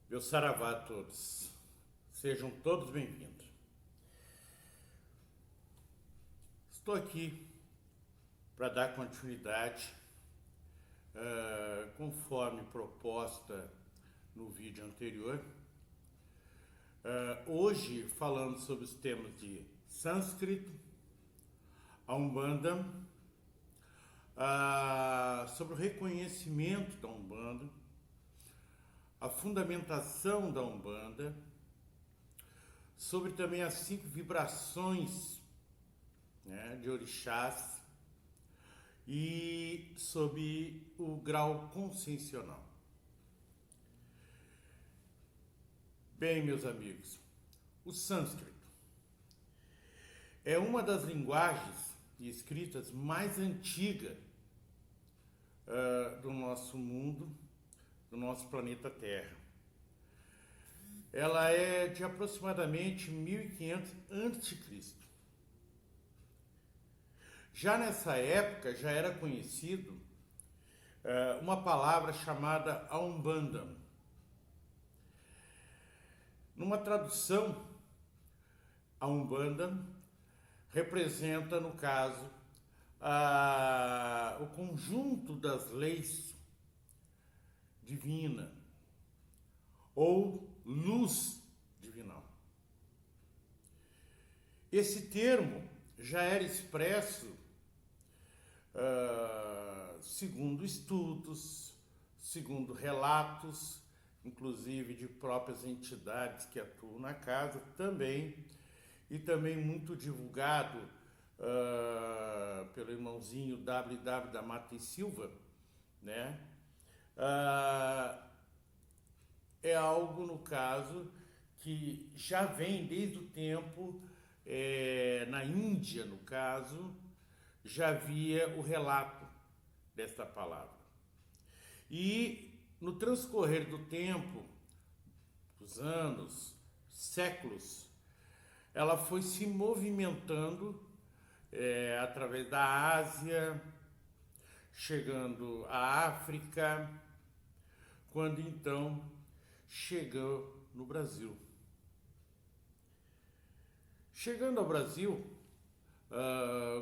Meu saravá a todos. Sejam todos bem-vindos. Estou aqui para dar continuidade, conforme proposta no vídeo anterior. Hoje falando sobre os temas de sânscrito, a Umbanda, sobre o reconhecimento da Umbanda, a fundamentação da Umbanda, sobre também as 5 vibrações, né, de orixás e sobre o grau consciencial. Bem, meus amigos, o sânscrito é uma das linguagens e escritas mais antigas do nosso mundo, do nosso planeta Terra. Ela é de aproximadamente 1500 a.C. Já nessa época já era conhecido uma palavra chamada a Umbanda. Numa tradução, a Umbanda representa, no caso, o conjunto das leis divina ou luz divinal. Esse termo já era expresso segundo estudos, segundo relatos, inclusive de próprias entidades que atuam na casa também, e também muito divulgado pelo irmãozinho WW da Mata e Silva, né? É algo, no caso, que já vem desde o tempo, na Índia, no caso, já havia o relato desta palavra. E no transcorrer do tempo, dos anos, séculos, ela foi se movimentando através da Ásia, chegando à África, quando então chegou no Brasil. Chegando ao Brasil,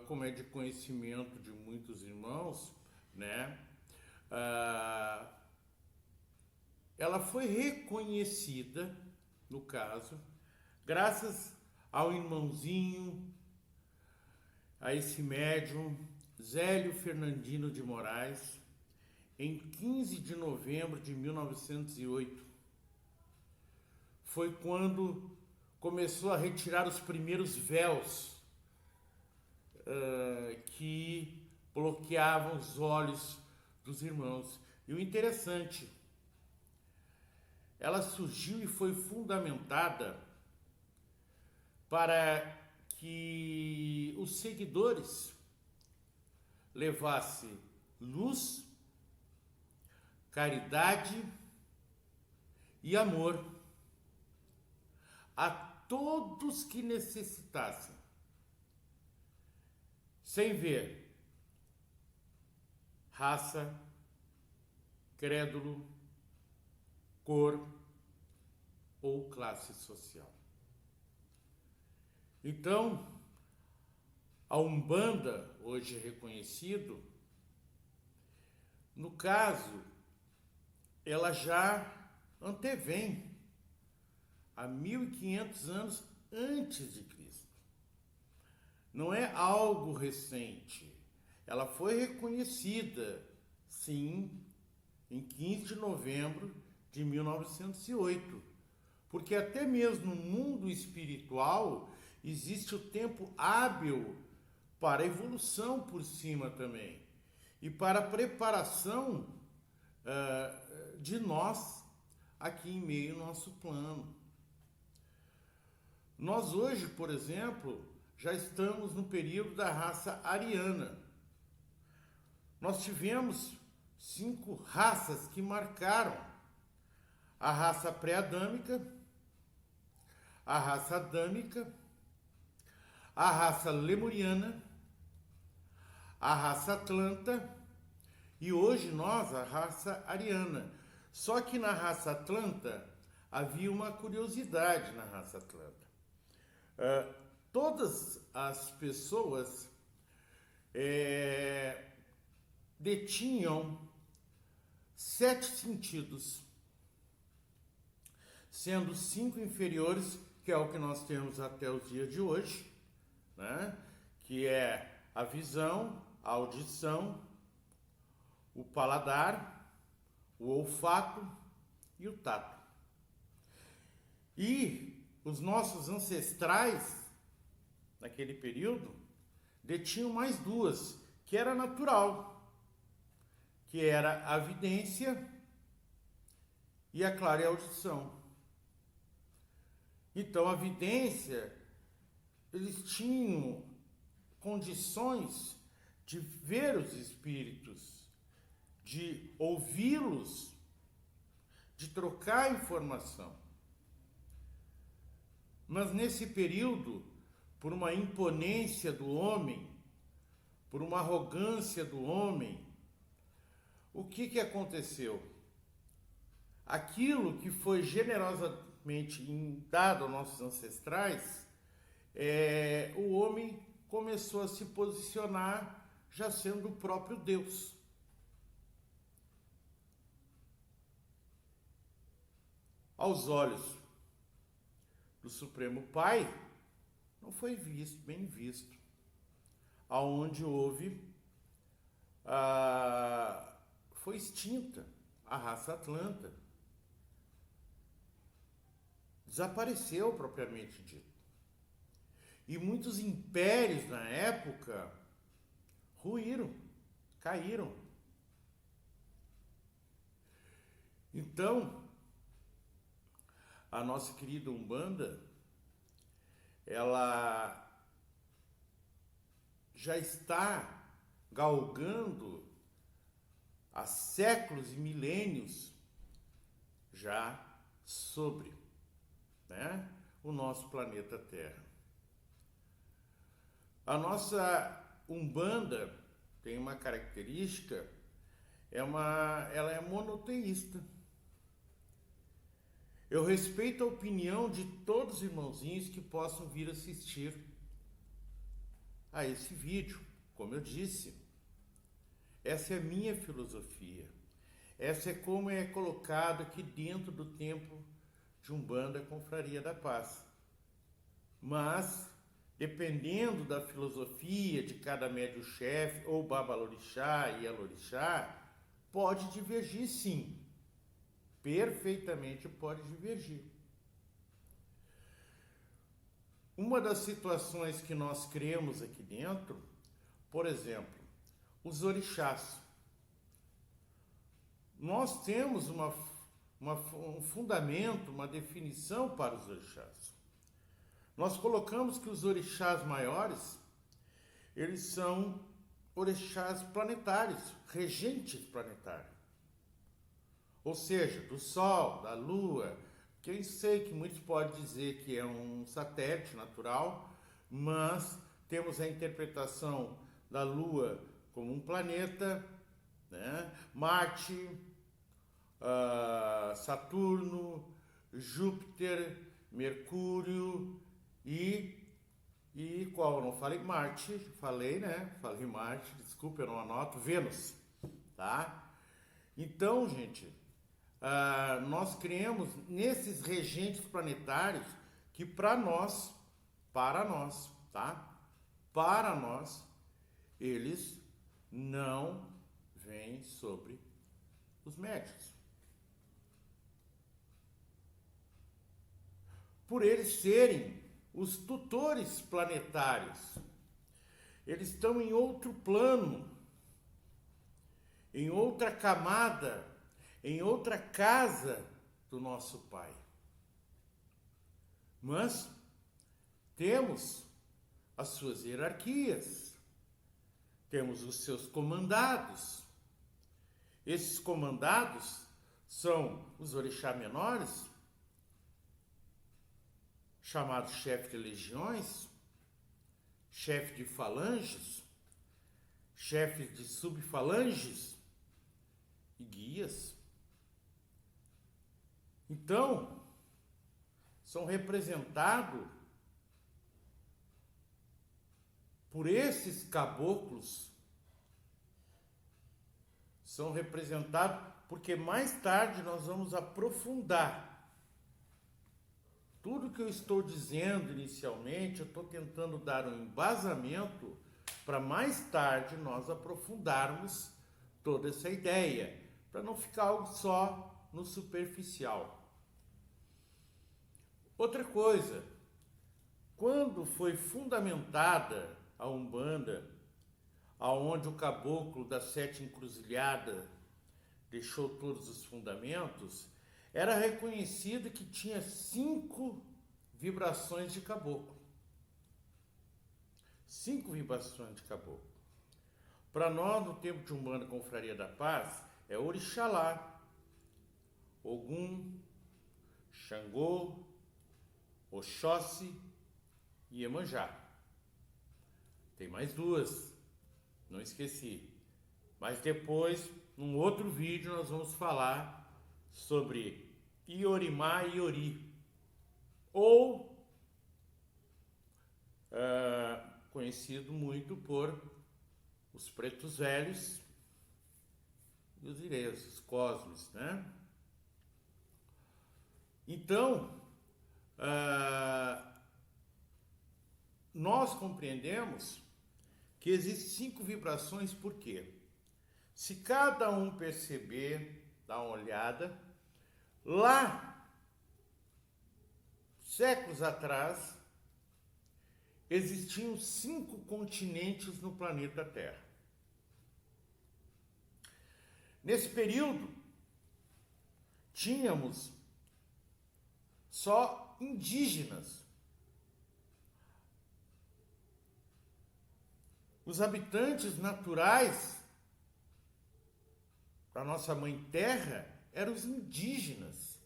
como é de conhecimento de muitos irmãos, né, ela foi reconhecida, no caso, graças ao irmãozinho, a esse médium, Zélio Fernandino de Moraes, em 15 de novembro de 1908. Foi quando começou a retirar os primeiros véus que bloqueavam os olhos dos irmãos. E o interessante, ela surgiu e foi fundamentada para que os seguidores levassem luz, caridade e amor a todos que necessitassem, sem ver raça, credo, cor ou classe social. Então, a Umbanda, hoje reconhecido, no caso, ela já antevém a 1500 anos antes de Cristo. Não é algo recente. Ela foi reconhecida, sim, em 15 de novembro de 1908. Porque até mesmo no mundo espiritual existe o tempo hábil para a evolução por cima também. E para a preparação de nós aqui em meio ao nosso plano. Nós hoje, por exemplo, já estamos no período da raça ariana. Nós tivemos 5 raças que marcaram: a raça pré-adâmica, a raça adâmica, a raça lemuriana, a raça atlanta e hoje nós, a raça ariana. Só que na raça atlanta, havia uma curiosidade na raça atlanta. Todas as pessoas detinham 7 sentidos, sendo 5 inferiores, que é o que nós temos até os dias de hoje, né? Que é a visão, a audição, o paladar, o olfato e o tato. E os nossos ancestrais, naquele período, detinham mais 2, que era natural, que era a vidência e a clareaudição. Então, a vidência, eles tinham condições de ver os espíritos, de ouvi-los, de trocar informação. Mas nesse período, por uma imponência do homem, por uma arrogância do homem, o que aconteceu? Aquilo que foi generosamente dado aos nossos ancestrais, o homem começou a se posicionar já sendo o próprio Deus. Aos olhos do Supremo Pai, não foi bem visto. Aonde houve, foi extinta a raça atlanta. Desapareceu, propriamente dito. E muitos impérios na época ruíram, caíram. Então, a nossa querida Umbanda, ela já está galgando há séculos e milênios já sobre, né, o nosso planeta Terra. A nossa Umbanda tem uma característica, ela é monoteísta. Eu respeito a opinião de todos os irmãozinhos que possam vir assistir a esse vídeo. Como eu disse, essa é a minha filosofia. Essa é como é colocado aqui dentro do templo de Umbanda, Confraria da Paz. Mas, dependendo da filosofia de cada médium-chefe, ou babalorixá e alorixá, pode divergir sim. Perfeitamente pode divergir. Uma das situações que nós cremos aqui dentro, por exemplo, os orixás. Nós temos um fundamento, uma definição para os orixás. Nós colocamos que os orixás maiores, eles são orixás planetários, regentes planetários. Ou seja, do Sol, da Lua, que eu sei que muitos podem dizer que é um satélite natural, mas temos a interpretação da Lua como um planeta, né? Marte, Saturno, Júpiter, Mercúrio e qual? Eu não falei Marte, falei, né? Falei Marte, desculpa, eu não anoto, Vênus, tá? Então, gente, nós cremos nesses regentes planetários que para nós, tá? Para nós, eles não vêm sobre os médiuns. Por eles serem os tutores planetários, eles estão em outro plano, em outra camada, em outra casa do nosso Pai. Mas temos as suas hierarquias, temos os seus comandados. Esses comandados são os orixás menores, chamados chefe de legiões, chefe de falanges, chefe de subfalanges e guias. Então, são representados por esses caboclos, são representados porque mais tarde nós vamos aprofundar. Tudo que eu estou dizendo inicialmente, eu estou tentando dar um embasamento para mais tarde nós aprofundarmos toda essa ideia, para não ficar algo só no superficial. Outra coisa, quando foi fundamentada a Umbanda, aonde o caboclo das 7 encruzilhadas deixou todos os fundamentos, era reconhecido que tinha 5 vibrações de caboclo. 5 vibrações de caboclo. Para nós, no tempo de Umbanda Confraria da Paz, é Orixalá, Ogum, Xangô, Oxóssi e Iemanjá. Tem mais 2, não esqueci. Mas depois, num outro vídeo, nós vamos falar sobre Iorimá e Iori, ou conhecido muito por os pretos velhos e os irês, os cosmos, né? Então, nós compreendemos que existem 5 vibrações, por quê? Se cada um perceber, dá uma olhada, lá, séculos atrás, existiam 5 continentes no planeta Terra. Nesse período, tínhamos só indígenas. Os habitantes naturais da nossa mãe Terra eram os indígenas.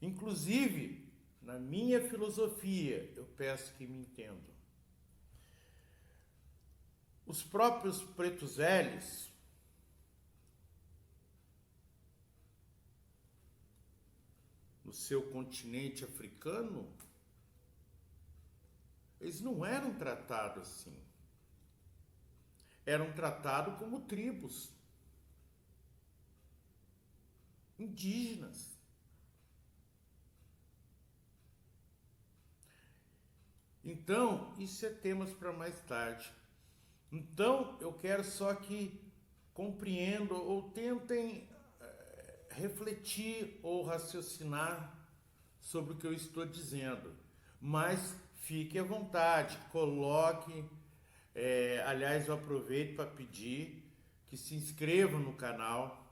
Inclusive, na minha filosofia, eu peço que me entendam, os próprios pretos velhos no seu continente africano, eles não eram tratados assim. Eram tratados como tribos indígenas. Então, isso é temas para mais tarde. Então, eu quero só que compreendam ou tentem refletir ou raciocinar sobre o que eu estou dizendo. Mas fique à vontade, coloque. Aliás, eu aproveito para pedir que se inscrevam no canal,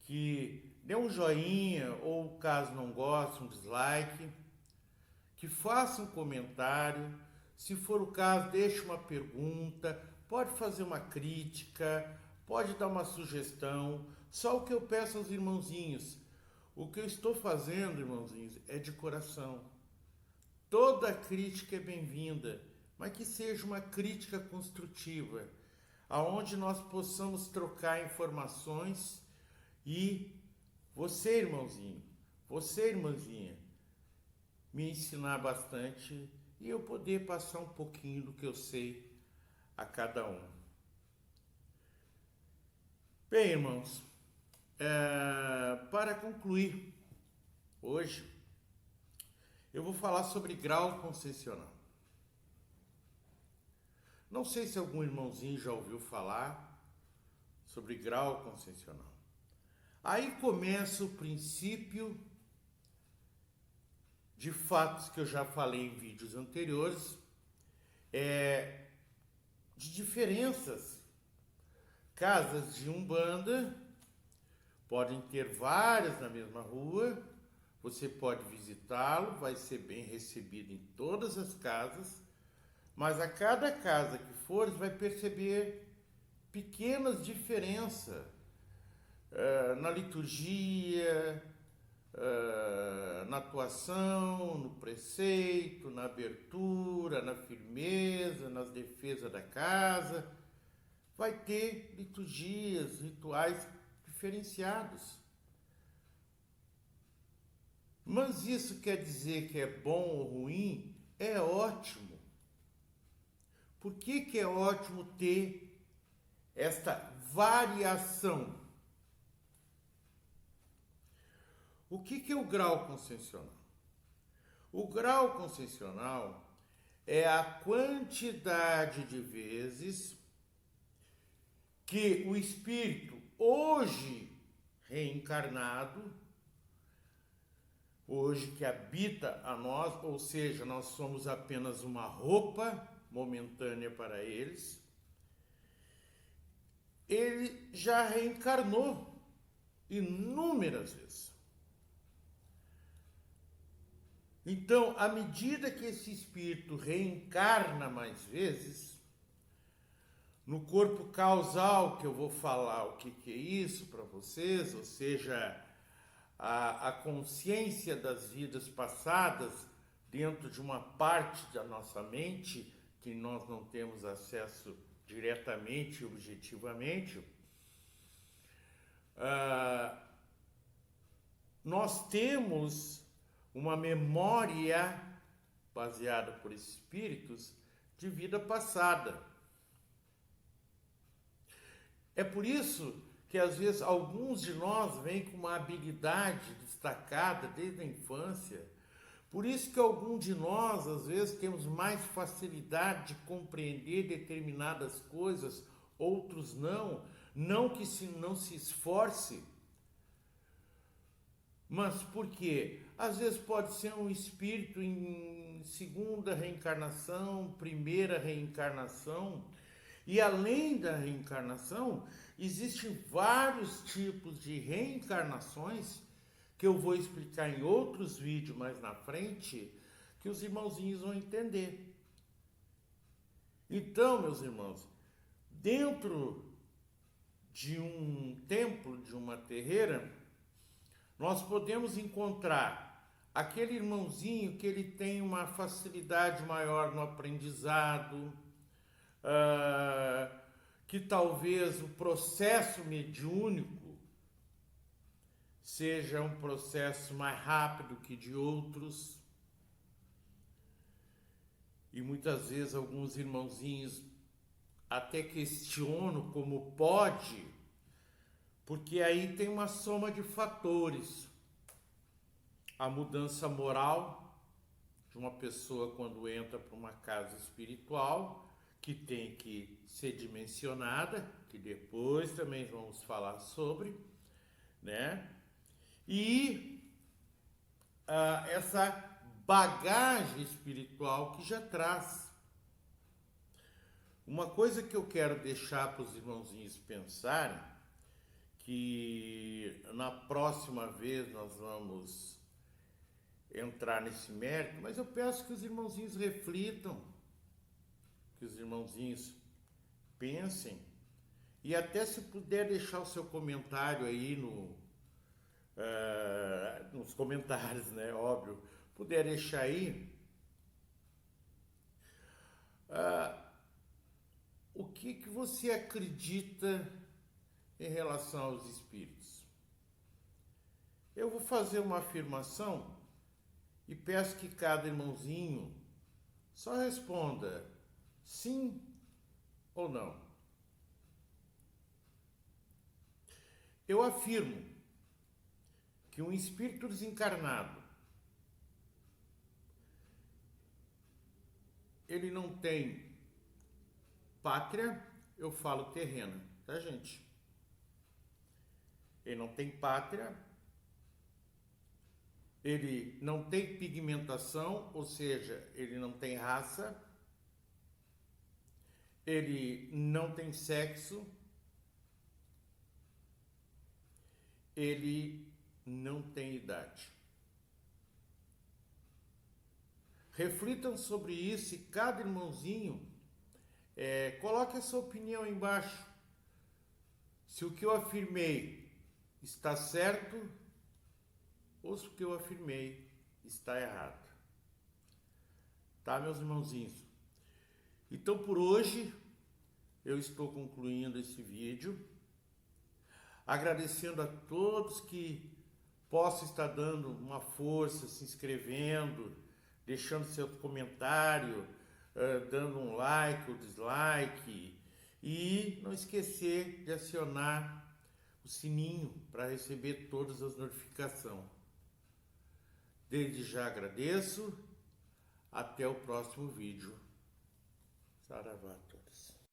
que dê um joinha ou, caso não goste, um dislike, que faça um comentário, se for o caso, deixe uma pergunta, pode fazer uma crítica, pode dar uma sugestão. Só o que eu peço aos irmãozinhos, o que eu estou fazendo, irmãozinhos, é de coração. Toda crítica é bem-vinda, mas que seja uma crítica construtiva, aonde nós possamos trocar informações e você, irmãozinho, você, irmãzinha, me ensinar bastante e eu poder passar um pouquinho do que eu sei a cada um. Bem, irmãos, para concluir hoje, eu vou falar sobre grau concessional. Não sei se algum irmãozinho já ouviu falar sobre grau concessional. Aí começa o princípio de fatos que eu já falei em vídeos anteriores, de diferenças. Casas de Umbanda podem ter várias na mesma rua, você pode visitá-lo, vai ser bem recebido em todas as casas, mas a cada casa que for, você vai perceber pequenas diferenças na liturgia, na atuação, no preceito, na abertura, na firmeza, nas defesas da casa. Vai ter liturgias, rituais diferenciados. Mas isso quer dizer que é bom ou ruim? É ótimo. Por que é ótimo ter esta variação? O que é o grau consciencial? O grau consciencial é a quantidade de vezes que o espírito, hoje reencarnado, hoje que habita a nós, ou seja, nós somos apenas uma roupa momentânea para eles, ele já reencarnou inúmeras vezes. Então, à medida que esse espírito reencarna mais vezes, no corpo causal, que eu vou falar o que é isso para vocês, ou seja, a consciência das vidas passadas dentro de uma parte da nossa mente que nós não temos acesso diretamente e objetivamente, nós temos uma memória baseada por espíritos de vida passada. É por isso que às vezes alguns de nós vêm com uma habilidade destacada desde a infância. Por isso que alguns de nós às vezes temos mais facilidade de compreender determinadas coisas, outros não. Não que não se esforce, mas por quê? Às vezes pode ser um espírito em segunda reencarnação, primeira reencarnação. E além da reencarnação, existem vários tipos de reencarnações que eu vou explicar em outros vídeos mais na frente, que os irmãozinhos vão entender. Então, meus irmãos, dentro de um templo, de uma terreira, nós podemos encontrar aquele irmãozinho que ele tem uma facilidade maior no aprendizado, que talvez o processo mediúnico seja um processo mais rápido que de outros. E muitas vezes alguns irmãozinhos até questionam como pode, porque aí tem uma soma de fatores. A mudança moral de uma pessoa quando entra para uma casa espiritual, que tem que ser dimensionada, que depois também vamos falar sobre, né? E essa bagagem espiritual que já traz. Uma coisa que eu quero deixar para os irmãozinhos pensarem, que na próxima vez nós vamos entrar nesse mérito, mas eu peço que os irmãozinhos reflitam, que os irmãozinhos pensem, e até se puder deixar o seu comentário aí nos comentários, né? Óbvio, puder deixar aí. O que você acredita em relação aos espíritos? Eu vou fazer uma afirmação e peço que cada irmãozinho só responda sim ou não. Eu afirmo que um espírito desencarnado, ele não tem pátria, eu falo terrena, tá, gente? Ele não tem pátria, ele não tem pigmentação, ou seja, ele não tem raça, ele não tem sexo, ele não tem idade. Reflitam sobre isso e cada irmãozinho coloque a sua opinião aí embaixo. Se o que eu afirmei está certo ou se o que eu afirmei está errado. Tá, meus irmãozinhos? Então, por hoje, eu estou concluindo esse vídeo, agradecendo a todos que possa estar dando uma força, se inscrevendo, deixando seu comentário, dando um like ou dislike, e não esquecer de acionar o sininho para receber todas as notificações. Desde já agradeço. Até o próximo vídeo. Saravá a todos.